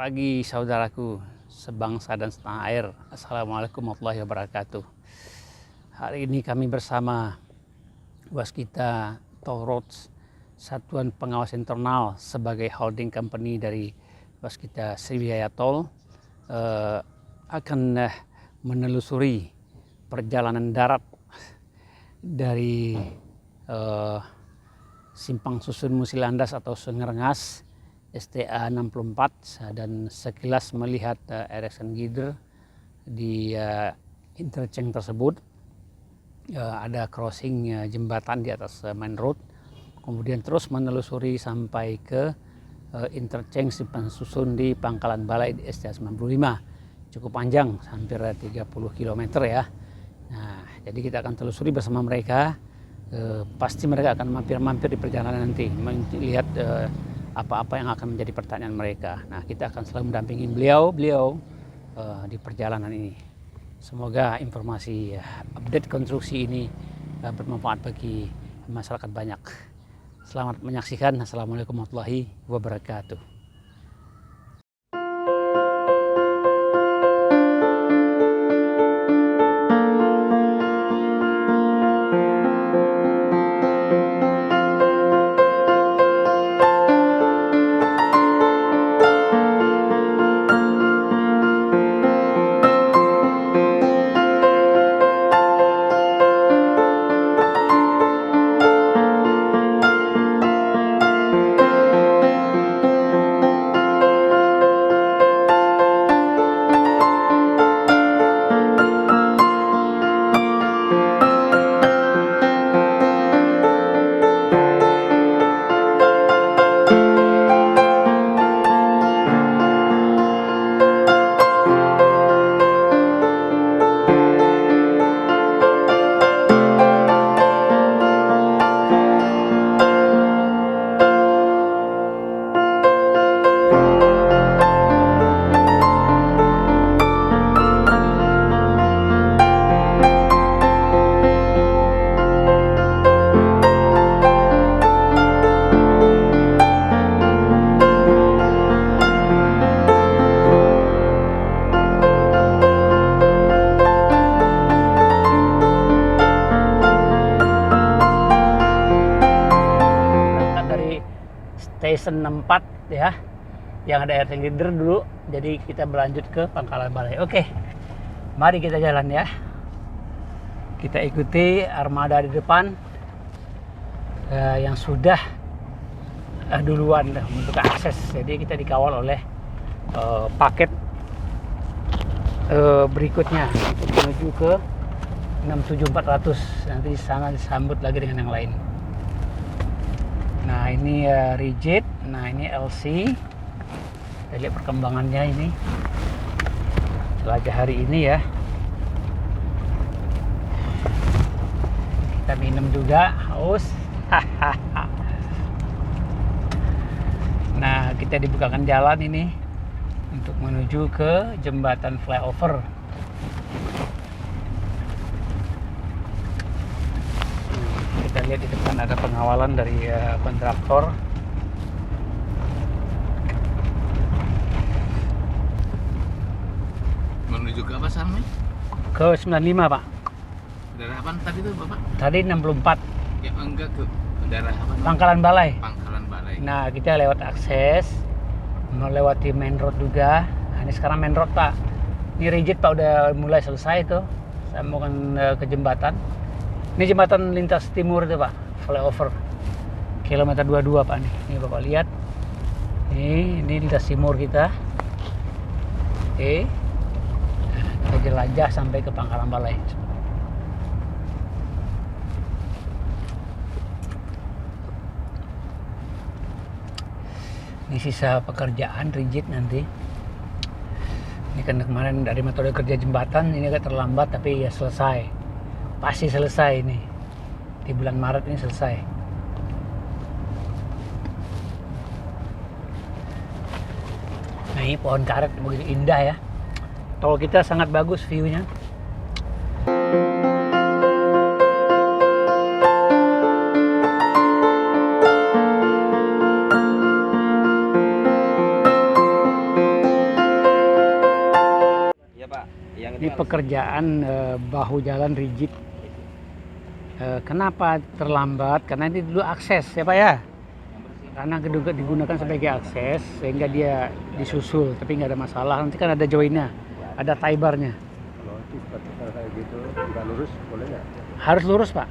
pagi saudaraku sebangsa dan setanah air. Assalamualaikum warahmatullahi wabarakatuh. Hari ini kami bersama Waskita Toll Roads, Satuan Pengawas Internal sebagai holding company dari Waskita Sriwijaya Tol, akan menelusuri perjalanan darat dari Simpang Susun Musilandas atau Sungai Rengas STA 64 dan sekilas melihat erection girder di interchange tersebut. Ada crossing jembatan di atas main road, kemudian terus menelusuri sampai ke interchange Simpang Susun di Pangkalan Balai di STA 95. Cukup panjang, hampir 30 km ya. Nah, jadi kita akan telusuri bersama mereka. Pasti mereka akan mampir-mampir di perjalanan nanti, melihat apa-apa yang akan menjadi pertanyaan mereka. Nah, kita akan selalu mendampingi beliau di perjalanan ini. Semoga informasi update konstruksi ini bermanfaat bagi masyarakat banyak. Selamat menyaksikan. Assalamualaikum warahmatullahi wabarakatuh. Station 64 ya, yang ada air girder dulu. Jadi kita berlanjut ke Pangkalan Balai. Oke, mari kita jalan ya. Kita ikuti armada di depan yang sudah duluan untuk akses. Jadi kita dikawal oleh paket berikutnya untuk menuju ke 67400. Nanti di sana disambut lagi dengan yang lain. Nah, ini rigid, nah ini LC. Kita lihat perkembangannya ini jelajah hari ini ya. Kita minum juga, haus. Nah, kita dibukakan jalan ini untuk menuju ke jembatan flyover. Kita lihat di depan ada pengawalan dari kontraktor. Menuju ke apa Sami? Ke 95 Pak. Daerah apa tadi tuh Bapak? Tadi 64. Ya enggak, ke daerah apa? Pangkalan Balai. Pangkalan Balai. Nah, kita lewat akses, melewati main road juga. Nah, ini sekarang main road Pak. Ini rigid Pak, udah mulai selesai tuh. Saya mau ke jembatan. Ini jembatan lintas timur itu Pak, flyover kilometer 22 Pak nih. Ini Bapak lihat. Ini lintas timur kita. Oke. Nah, kita jelajah sampai ke Pangkalan Balai. Ini sisa pekerjaan rigid nanti. Ini kan kemarin dari metode kerja jembatan ini agak terlambat, tapi ya selesai. Pasti selesai ini. Di bulan Maret ini selesai. Nah, ini pohon karet begitu indah ya. Tol kita sangat bagus view-nya. pekerjaan bahu jalan rigid. Kenapa terlambat? Karena ini dulu akses ya Pak ya. Karena digunakan sebagai akses sehingga dia disusul, tapi nggak ada masalah. Nanti kan ada joinnya, ada tie barnya. Kalau itu kayak gitu nggak lurus boleh nggak? Harus lurus Pak.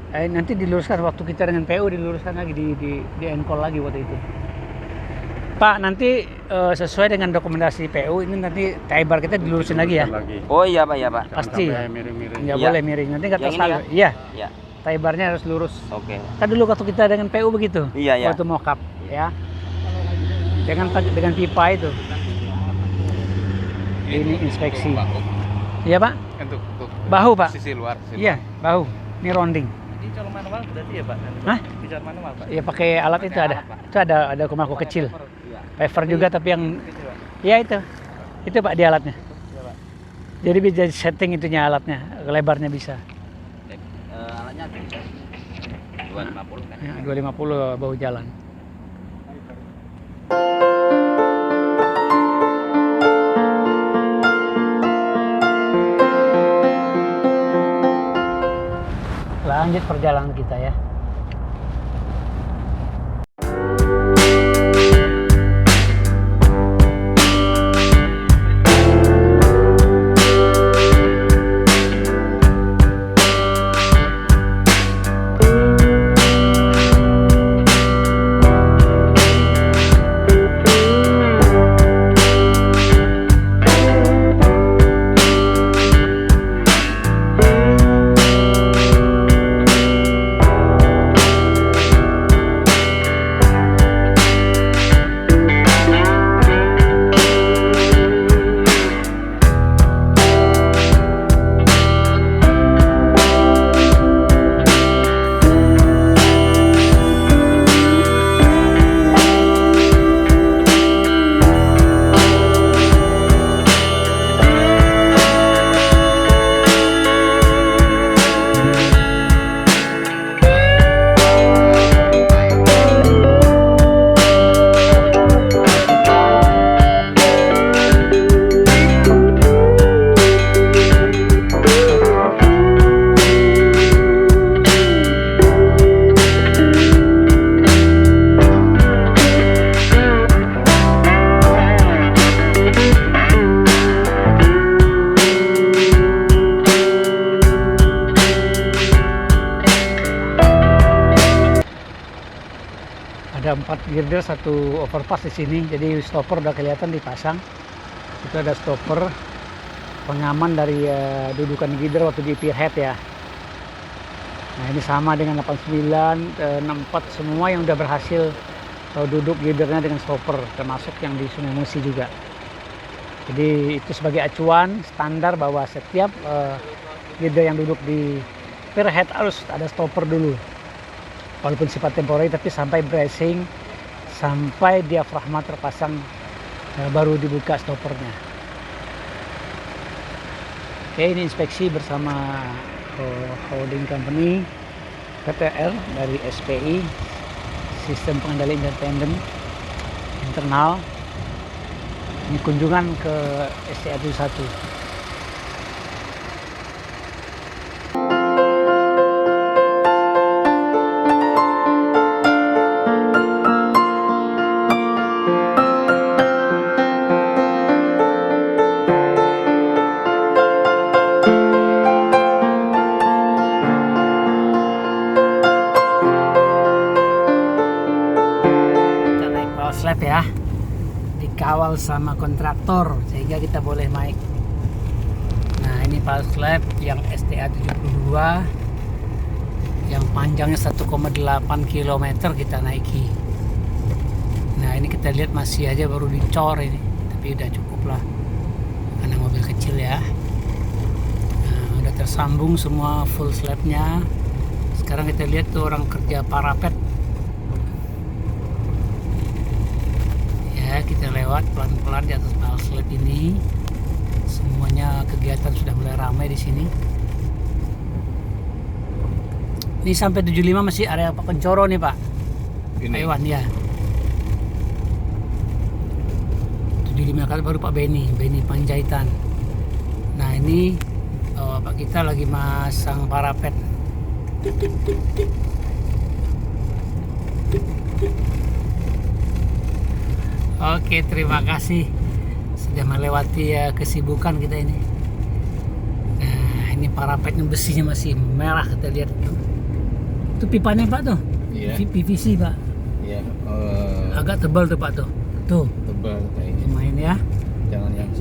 Nanti diluruskan waktu kita dengan PU, diluruskan lagi di encall lagi waktu itu. Pak, nanti sesuai dengan rekomendasi PU ini nanti tie bar kita dilurusin lagi ya. Oh iya Pak, ya Pak. Pasti. Miring-miring. Nggak Iya. boleh miring. Nanti nggak Yang ini tersalah. Iya. Ya. Tie barnya harus lurus. Oke. Kan dulu waktu kita dengan PU begitu. Iya, iya. Waktu mockup ya. Dengan pipa itu. Ini inspeksi. Bahu. Iya Pak. Untuk Bahu Pak. sisi luar. Iya, bahu. Ini rounding. Ini colong manual berarti ya Pak? Hah? Bisa manual Pak? Iya pakai alat itu ada. Itu ada kumaku kecil. Paver juga tapi yang ya itu Pak di alatnya. Jadi bisa setting itunya alatnya, lebarnya bisa. Alatnya bisa 250 kan. Ya, 250 bahu jalan. Lanjut perjalanan kita ya. Ada 4 girder, 1 overpass di sini. Jadi stopper udah kelihatan dipasang. Itu ada stopper pengaman dari dudukan girder waktu di pierhead ya. Nah ini sama dengan 89, 64 semua yang udah berhasil duduk girdernya dengan stopper, termasuk yang di Sungai Musi juga. Jadi itu sebagai acuan standar bahwa setiap girder yang duduk di pierhead harus ada stopper dulu. Walaupun sifat temporary tapi sampai bracing, sampai diafragma terpasang baru dibuka stoppernya. Oke, ini inspeksi bersama holding company PTR dari SPI, sistem pengendali independen internal. Ini kunjungan ke STA 71. Slab ya, dikawal sama kontraktor sehingga kita boleh naik. Nah ini power slab yang STA 72 yang panjangnya 1,8 km kita naiki. Nah ini kita lihat masih aja baru dicor ini, tapi udah cukup lah karena mobil kecil ya. Nah, udah tersambung semua full slabnya. Sekarang kita lihat tuh orang kerja parapet. Kita lewat pelan-pelan di atas power slab ini. Semuanya kegiatan sudah mulai ramai di sini. Ini sampai 75 masih area Pak Kencoro nih Pak. Taiwan ya. 75 kali baru Pak Beni Panjaitan. Nah ini Pak kita lagi masang parapet. Oke, terima kasih sudah melewati kesibukan kita ini. Nah, ini parapetnya besinya masih merah, kita lihat itu pipanya Pak tuh. Iya. PVC Pak. Iya. Agak tebal tuh Pak tuh. Tuh. Tebal kayaknya. Lumayan ya.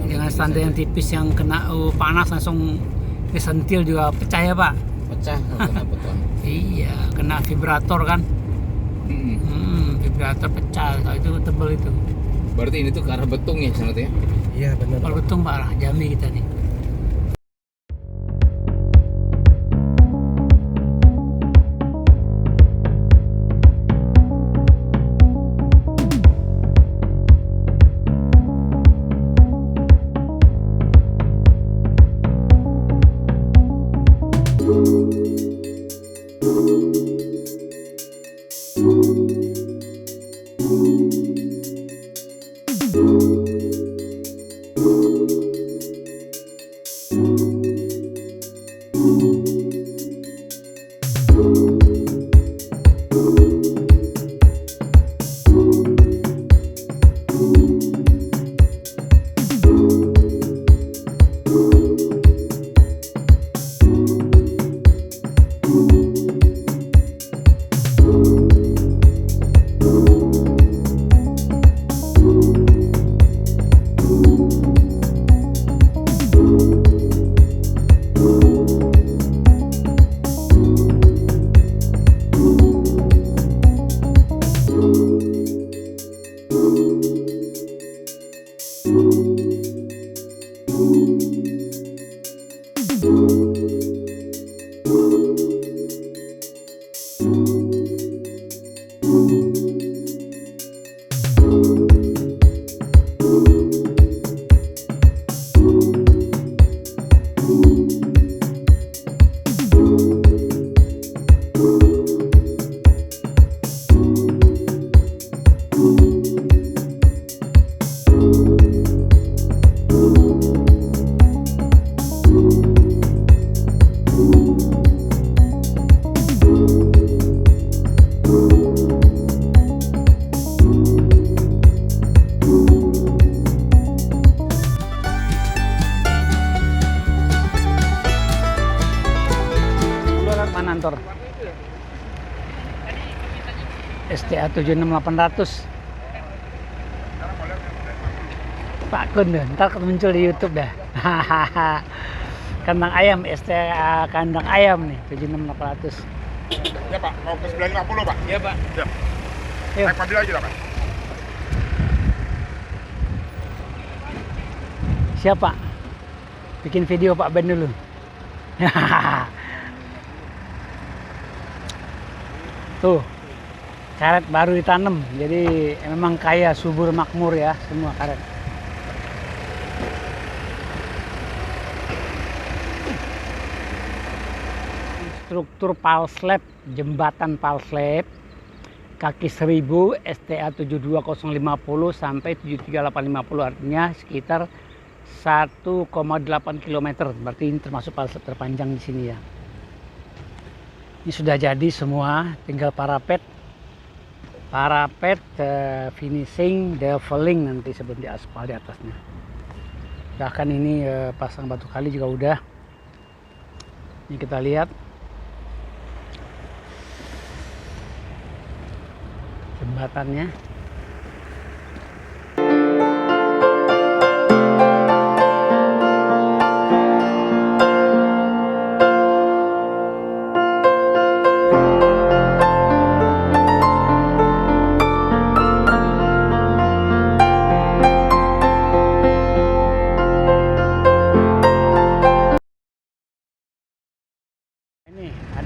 Jangan Standar yang tipis yang kena panas langsung disentil juga pecah ya Pak. pecah kena beton. Iya, kena vibrator kan. Vibrator pecah, itu tebal itu. Berarti ini tuh ke arah betung ya sana tuh ya? Iya benar. Kalau betung Pak, arah Jambi kita nih. Manantor STA 76800 Pak Kun deh, ntar muncul di YouTube dah. Kandang ayam, STA kandang ayam nih 76800. Ya Pak, mau ke 950 Pak? Iya Pak. Siap. Yuk. Naik mobil aja lah Pak. Siapa? Bikin video Pak Ben dulu. Tuh, karet baru ditanam, jadi memang kaya, subur, makmur ya semua karet. Struktur palslab, jembatan palslab, kaki 1000 STA 72050 sampai 73850, artinya sekitar 1,8 km. Berarti ini termasuk palslab terpanjang di sini ya. Ini sudah jadi semua, tinggal parapet, finishing, leveling nanti sebelum di aspal di atasnya. Bahkan ini pasang batu kali juga udah. Ini kita lihat jembatannya.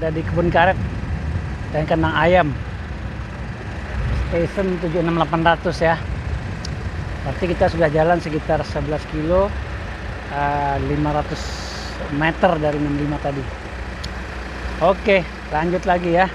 Ada di kebun karet dan kandang ayam station 76800 ya. Berarti kita sudah jalan sekitar 11 kilo 500 meter dari 65 tadi. Oke, lanjut lagi ya.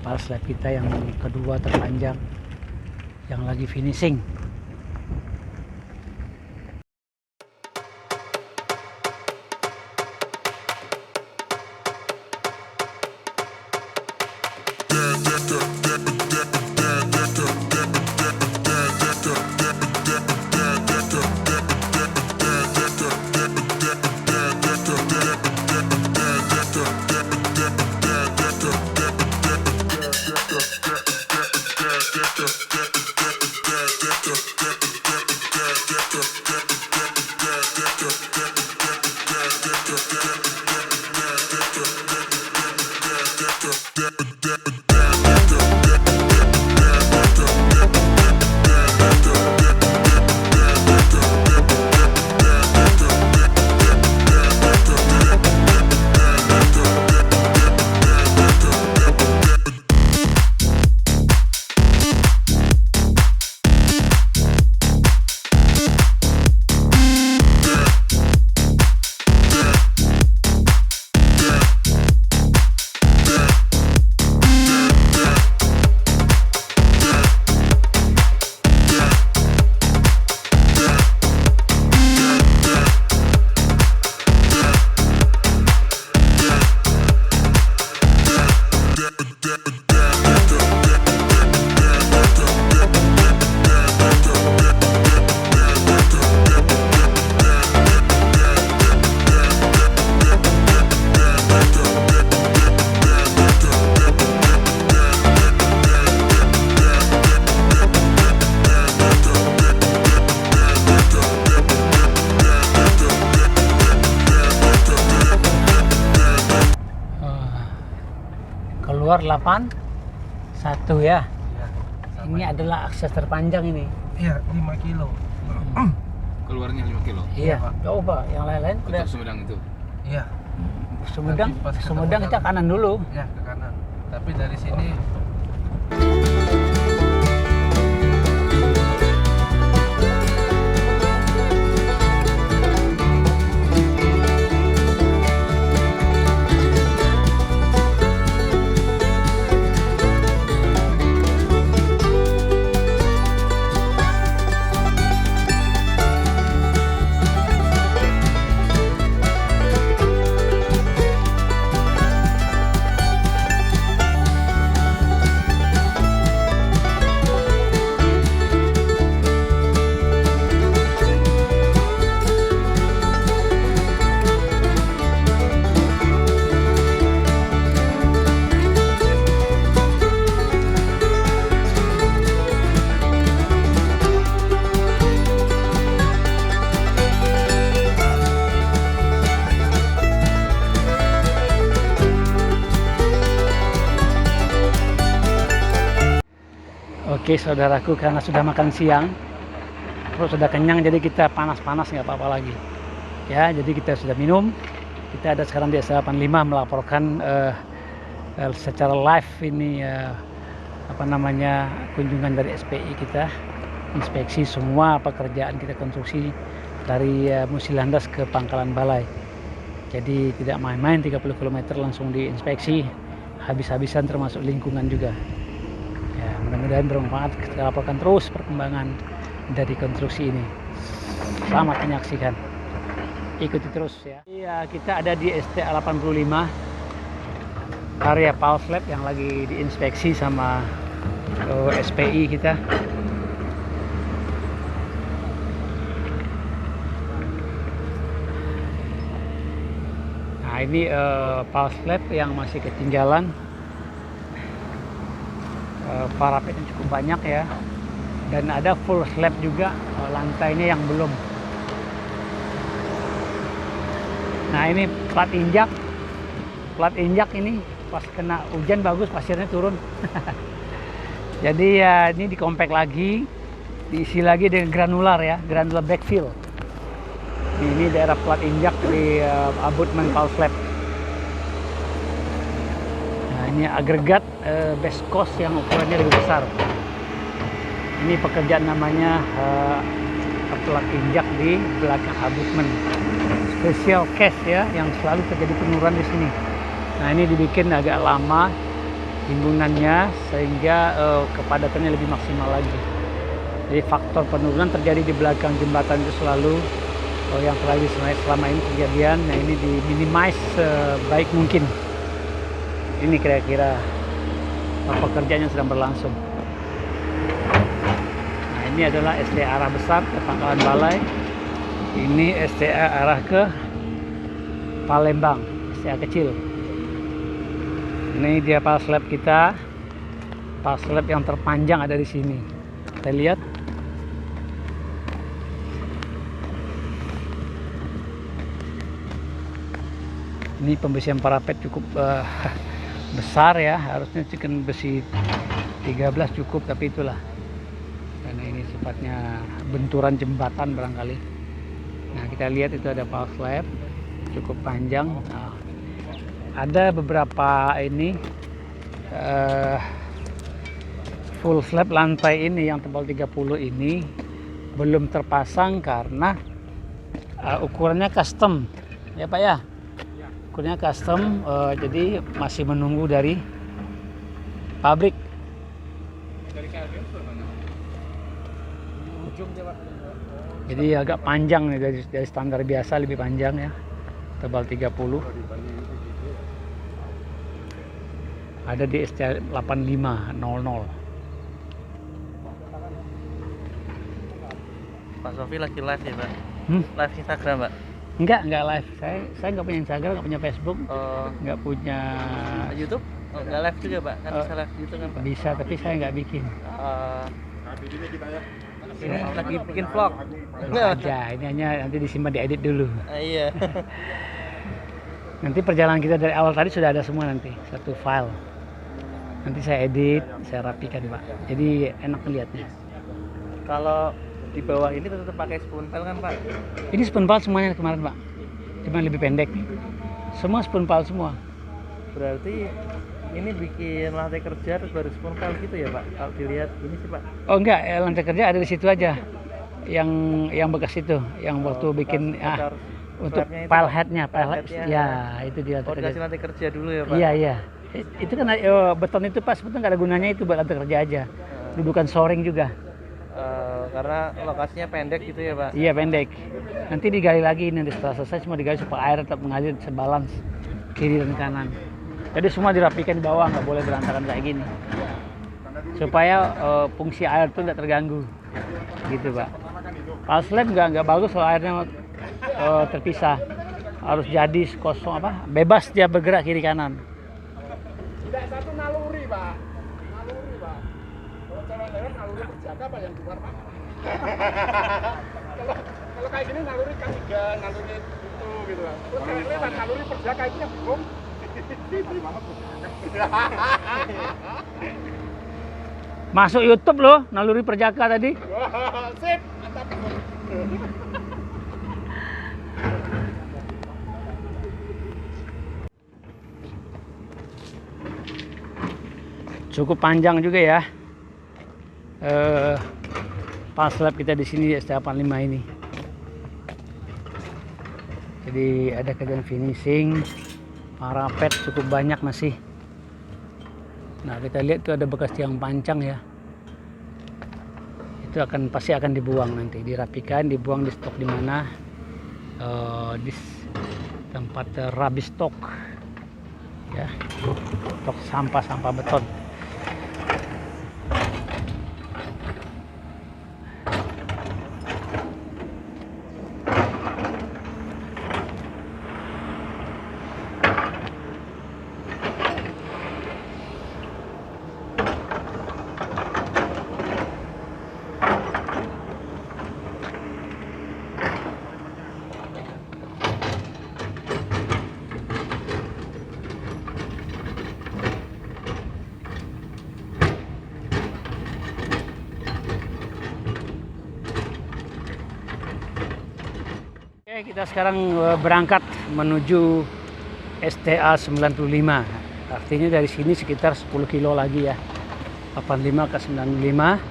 pal slab kita yang kedua terpanjang yang lagi finishing. Keluar 8 1 ya. Ini adalah akses terpanjang ini. Iya, 5 kilo. Keluarnya 5 kilo. Iya, coba yang lain-lain udah Untuk Sumedang itu. Iya, Sumedang. Nanti pas Sumedang ketemu kita kanan dulu. ya ke kanan. Tapi dari sini Oke saudaraku, karena sudah makan siang, perut sudah kenyang, jadi kita panas-panas nggak apa-apa lagi. Ya, jadi kita sudah minum. Kita ada sekarang di S85 melaporkan secara live ini kunjungan dari SPI kita, inspeksi semua pekerjaan kita konstruksi dari Musilandas ke Pangkalan Balai. Jadi tidak main-main, 30 km langsung diinspeksi, habis-habisan termasuk lingkungan juga. Ya, mudah-mudahan bermanfaat. Kita laporkan terus perkembangan dari konstruksi ini. Selamat menyaksikan. Ikuti terus ya. Iya, kita ada di STA 85 area pal slab yang lagi diinspeksi sama SPI kita. Nah, ini pal slab yang masih ketinggalan. Parapetnya cukup banyak ya, dan ada full slab juga, lantainya yang belum. Nah, ini plat injak ini pas kena hujan bagus pasirnya turun. Jadi ya ini dikompek lagi, diisi lagi dengan granular ya, granular backfill. Ini daerah plat injak di abutment pal slab. Ini agregat base cost yang ukurannya lebih besar. Ini pekerjaan namanya plat injak di belakang abutment. Special case ya, yang selalu terjadi penurunan di sini. Nah, ini dibikin agak lama timbunannya sehingga kepadatannya lebih maksimal lagi. Jadi faktor penurunan terjadi di belakang jembatan itu selalu yang terjadi selama ini kejadian. Nah ini diminimize sebaik mungkin. Ini kira-kira pekerjaan yang sedang berlangsung. Nah ini adalah STA arah besar ke Pangkalan Balai. Ini STA arah ke Palembang, STA kecil. Ini dia pal slab kita. Pal slab yang terpanjang ada di sini. Kita lihat. Ini pembesian parapet cukup besar ya, harusnya chicken besi 13 cukup, tapi itulah karena ini sifatnya benturan jembatan barangkali. Nah kita lihat itu ada pal slab cukup panjang. Nah, ada beberapa ini full slab lantai ini yang tebal 30 ini belum terpasang karena ukurannya custom ya Pak ya. Ukurannya custom, jadi masih menunggu dari pabrik. Dari KLBM mana? Ujung dia Pak. Jadi agak panjang nih dari standar biasa, lebih panjang ya. Tebal 30. Ada di STA 8500. Pak Sofi lagi live ya Pak? Live Instagram Pak? Enggak live. Saya nggak punya Instagram, nggak punya Facebook, nggak punya YouTube? Oh, nggak live juga Pak? Kan bisa live YouTube kan Pak? bisa, tapi saya nggak bikin. Ini lagi bikin vlog. Aja, ini hanya nanti disimpan, diedit dulu. Iya. Nanti perjalanan kita dari awal tadi sudah ada semua nanti, satu file. Nanti saya edit, saya rapikan Pak. Jadi enak melihatnya. Kalau di bawah ini tetap pakai spoon pile kan Pak? Ini spoon pile semuanya kemarin Pak, cuma lebih pendek. Semua spoon pile semua. Berarti ini bikin lantai kerja terus baru spoon pile gitu ya Pak? Kalau dilihat ini sih Pak. Oh enggak, lantai kerja ada di situ aja. Yang bekas itu, yang waktu bikin untuk pile headnya, ya itu dia. Oh, dikasih lantai kerja dulu ya Pak? Iya. Itu kan beton itu Pak, sebetulnya nggak ada gunanya, itu buat lantai kerja aja. Dudukan shoring juga. Karena lokasinya pendek gitu ya Pak? Iya pendek. Nanti digali lagi, nanti setelah selesai semua digali supaya air tetap mengalir sebalans kiri dan kanan. Jadi semua dirapikan di bawah, nggak boleh berantakan kayak gini. Supaya fungsi air itu tidak terganggu, gitu Pak. Pal slab nggak bagus kalau airnya terpisah. Harus jadi kosong bebas dia bergerak kiri kanan. Tidak satu naluri Pak. Kalau cara lewat naluri berjaga Pak yang keluar Pak. Kalau kayak gini naluri kan 3, naluri itu gitu kan. Terus kalau lewat naluri perjaka itu yang bingung. Masuk YouTube loh, naluri perjaka tadi. Wah, sip, mantap. Cukup panjang juga ya. Pal slab kita di sini di STA 85 ini. Jadi ada kerjaan finishing, parapet cukup banyak masih. Nah kita lihat itu ada bekas tiang pancang ya. Itu pasti akan dibuang nanti, dirapikan, dibuang di stok di mana, di tempat rubbish stock, ya, stok sampah beton. Oke, kita sekarang berangkat menuju STA 95. Artinya dari sini sekitar 10 kilo lagi ya. 85 ke 95.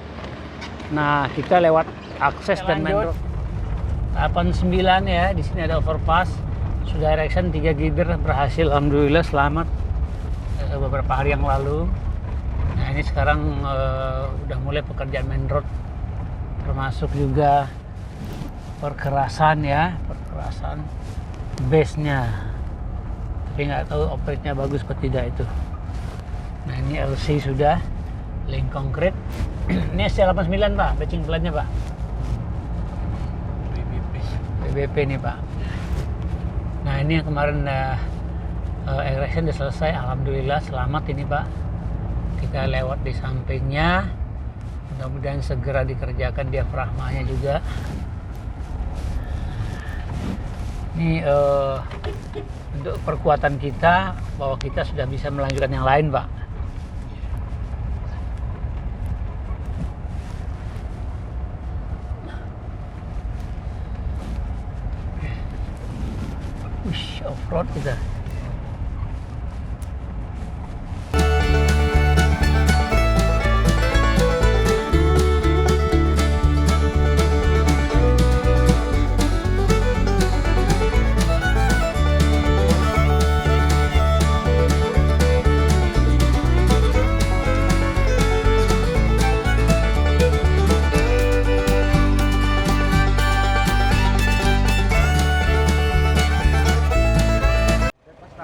Nah, kita lewat akses dan main road 89 ya. Di sini ada overpass. Sudah erection 3 glider berhasil, alhamdulillah selamat. beberapa hari yang lalu. Nah ini sekarang udah mulai pekerjaan main road, termasuk juga perkerasan base-nya. Tapi nggak tahu operate-nya bagus atau tidak itu. Nah ini LC sudah, link konkret. Ini SC89 Pak, batching plan-nya Pak. BBP nih Pak. Nah ini yang kemarin erection udah selesai, alhamdulillah selamat ini Pak. Kita lewat di sampingnya, mudah-mudahan segera dikerjakan diafragmanya juga. Ini untuk perkuatan kita bahwa kita sudah bisa melanjutkan yang lain Pak. Wish, off-road kita.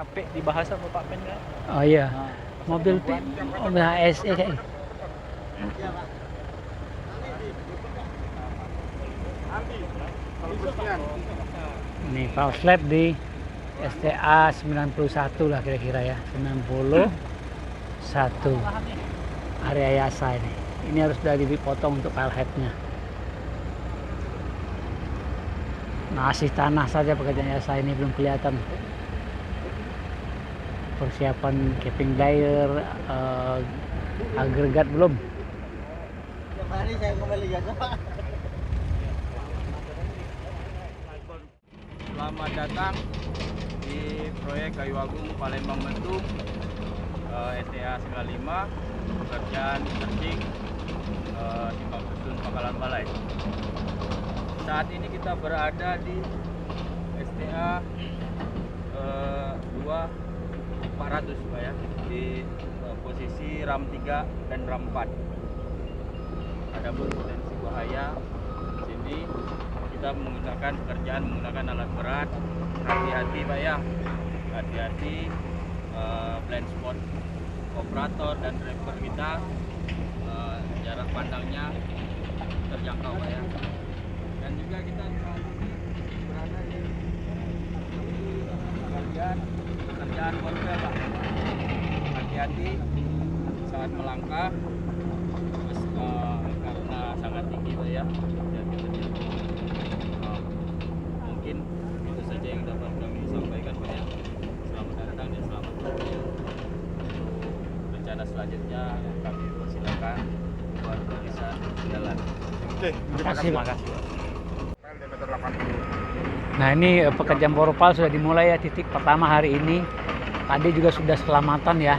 Sampai dibahas sama Pak Men kan? Oh iya, mobil HSE kayak ini power slab di STA 91 lah kira-kira ya, 91 area Yasa ini. Ini harus sudah dipotong untuk pile headnya. Masih tanah saja pekerjaan Yasa ini, belum kelihatan. Persiapan capping layer, agregat belum. Selamat datang di proyek Kayu Agung Palembang Bentung, STA 95, pekerjaan searching Simpang Susun Pangkalan Balai. Saat ini kita berada di STA 2400 Pak ya, di posisi RAM 3 dan RAM 4. Ada berpotensi bahaya di sini. Kita menggunakan alat berat. Hati-hati Pak ya, hati-hati blind spot operator dan driver kita, jarak pandangnya terjangkau Pak ya. Dan juga kita saat ini berada di bagian pekerjaan konvel Pak. Hati-hati saat melangkah, terus karena sangat tinggi Pak ya. Mungkin itu saja yang dapat kami sampaikan Pak ya. Selamat datang dan selamat bekerja. Rencana selanjutnya kami persilakan buat barisan jalan. Oke, terima kasih Pak. File diameter 80. Nah ini pekerjaan borpal sudah dimulai ya, titik pertama hari ini. Tadi juga sudah selamatan ya,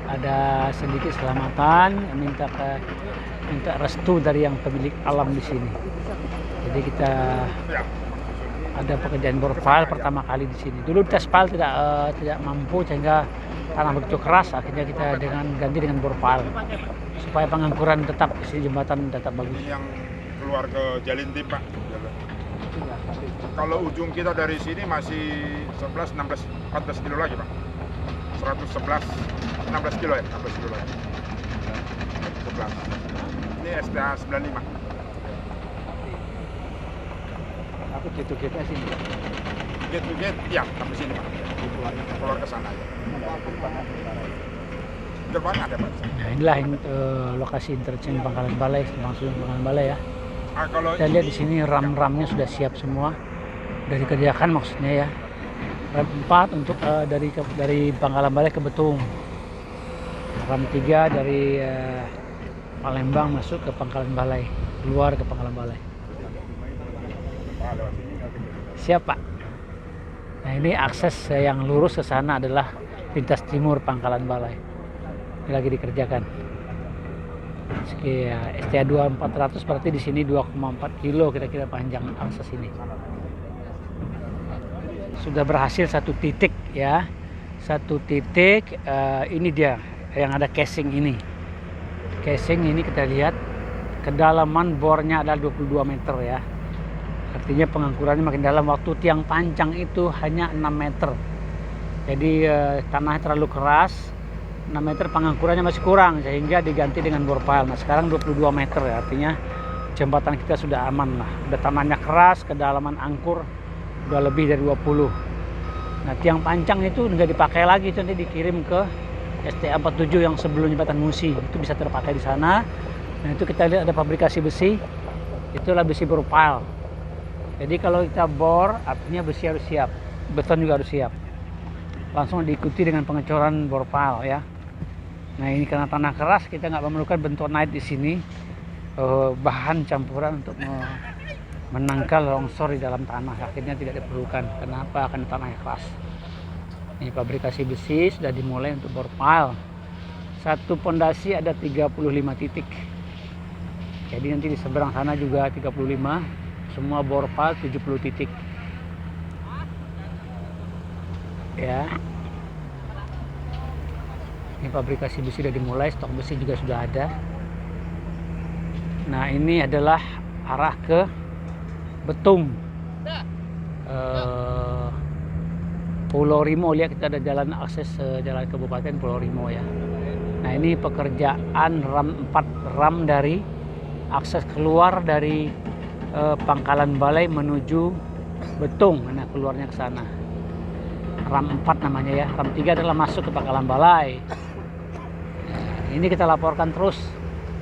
ada sedikit selamatan, minta restu dari yang pemilik alam di sini. Jadi kita ada pekerjaan borpal pertama kali di sini. Dulu tes pal tidak mampu sehingga tanah begitu keras, akhirnya kita ganti dengan borpal supaya pengangkuran tetap di sini, jembatan tetap bagus. Ini yang keluar ke Jalintim Pak. Kalau ujung kita dari sini masih 11, 16, 14 kilo lagi Pak. 111, 16 kilo ya, 16 kilo lagi. 11. Ini STA 95. Aku gitu-gitu sini. Gate to gate, iya, sampai sini Pak. Keluar ke sana ya. Gerbang ada Pak. Nah inilah lokasi interchange Pangkalan Balai, langsung Pangkalan Balai ya. Kalau Kita lihat di sini ram-ramnya sudah siap semua, sudah dikerjakan maksudnya ya. Ram 4 untuk dari Pangkalan Balai ke Betung. Ram 3 dari Palembang masuk ke Pangkalan Balai, keluar ke Pangkalan Balai. Siap Pak. Nah ini akses yang lurus ke sana adalah lintas timur Pangkalan Balai. Ini lagi dikerjakan. STA 2400 berarti di sini 2,4 kilo kira-kira panjang akses ini. Sudah berhasil satu titik ya. Satu titik, ini dia yang ada casing ini. Casing ini kita lihat kedalaman bornya adalah 22 meter ya. Artinya pengangkurannya makin dalam. Waktu tiang panjang itu hanya 6 meter. Jadi tanahnya terlalu keras, 6 meter pengangkurannya masih kurang sehingga diganti dengan bor pile. Nah sekarang 22 meter ya, artinya jembatan kita sudah aman lah. Udah tanahnya keras, kedalaman angkur udah lebih dari 20. Nah tiang panjang itu nggak dipakai lagi, itu nanti dikirim ke STA 47 yang sebelum jembatan Musi, itu bisa terpakai di sana. Nah itu kita lihat ada fabrikasi besi, itulah besi bor pile. Jadi kalau kita bor, artinya besi harus siap, beton juga harus siap. Langsung diikuti dengan pengecoran bor pile ya. Nah ini karena tanah keras, kita nggak memerlukan bentonite di sini, bahan campuran untuk menangkal longsor di dalam tanah, akhirnya tidak diperlukan. Kenapa? Karena tanahnya keras. Ini fabrikasi besi sudah dimulai untuk bor pile. Satu pondasi ada 35 titik. Jadi nanti di seberang sana juga 35, semua bor pile 70 titik. Ya. Ini fabrikasi besi sudah dimulai, stok besi juga sudah ada. Nah ini adalah arah ke Betung, Pulau Rimo. Lihat kita ada jalan akses jalan Kabupaten Pulau Rimo ya. Nah ini pekerjaan ram dari akses keluar dari Pangkalan Balai menuju Betung. Nah keluarnya ke sana. Ram 4 namanya ya. Ram 3 adalah masuk ke Pangkalan Balai. Nah, ini kita laporkan terus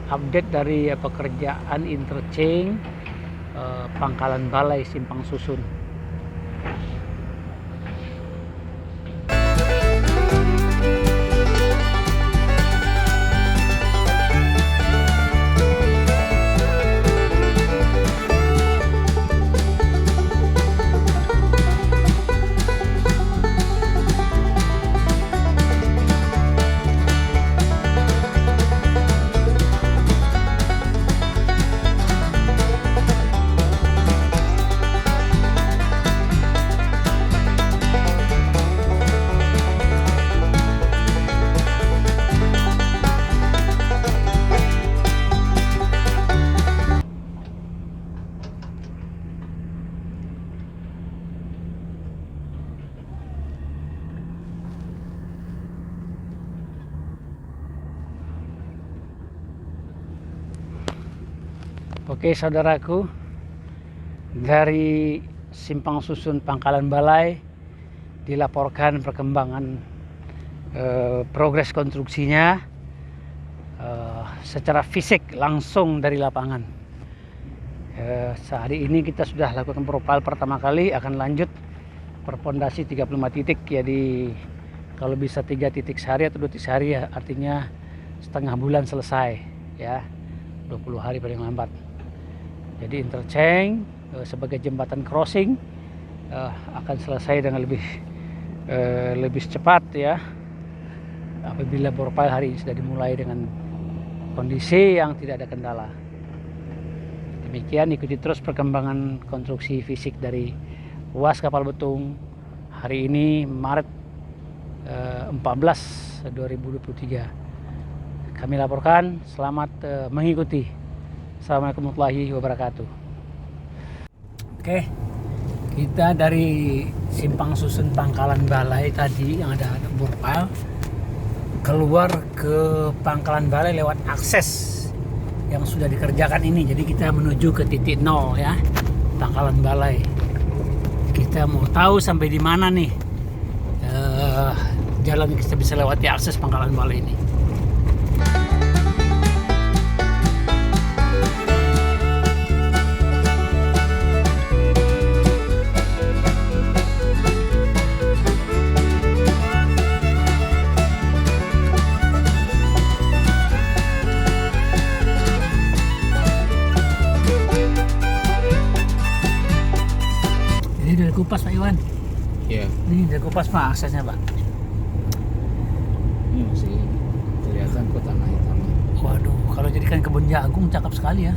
update dari pekerjaan interchange Pangkalan Balai Simpang Susun. Oke saudaraku, dari Simpang Susun Pangkalan Balai dilaporkan perkembangan progres konstruksinya secara fisik langsung dari lapangan. Sehari ini kita sudah lakukan profil pertama kali, akan lanjut perpondasi 35 titik. Jadi kalau bisa 3 titik sehari atau 2 titik sehari ya, artinya setengah bulan selesai ya, 20 hari paling lambat. Jadi interchange sebagai jembatan crossing akan selesai dengan lebih cepat ya, apabila bor pile hari ini sudah dimulai dengan kondisi yang tidak ada kendala. Demikian, ikuti terus perkembangan konstruksi fisik dari ruas kapal Betung hari ini Maret 14 2023. Kami laporkan, selamat mengikuti. Assalamualaikum warahmatullahi wabarakatuh. Oke, kita dari Simpang Susun Pangkalan Balai tadi yang ada bor pile keluar ke Pangkalan Balai lewat akses yang sudah dikerjakan ini. Jadi kita menuju ke titik 0 ya, Pangkalan Balai. Kita mau tahu sampai di mana nih jalan kita bisa lewati akses Pangkalan Balai ini. Dari kupas Pak Iwan. Iya. Ini dari kupas Pak aksesnya Pak. Ini masih kelihatan kok tanah hitam. Waduh, kalau jadikan kebun jagung cakep sekali ya.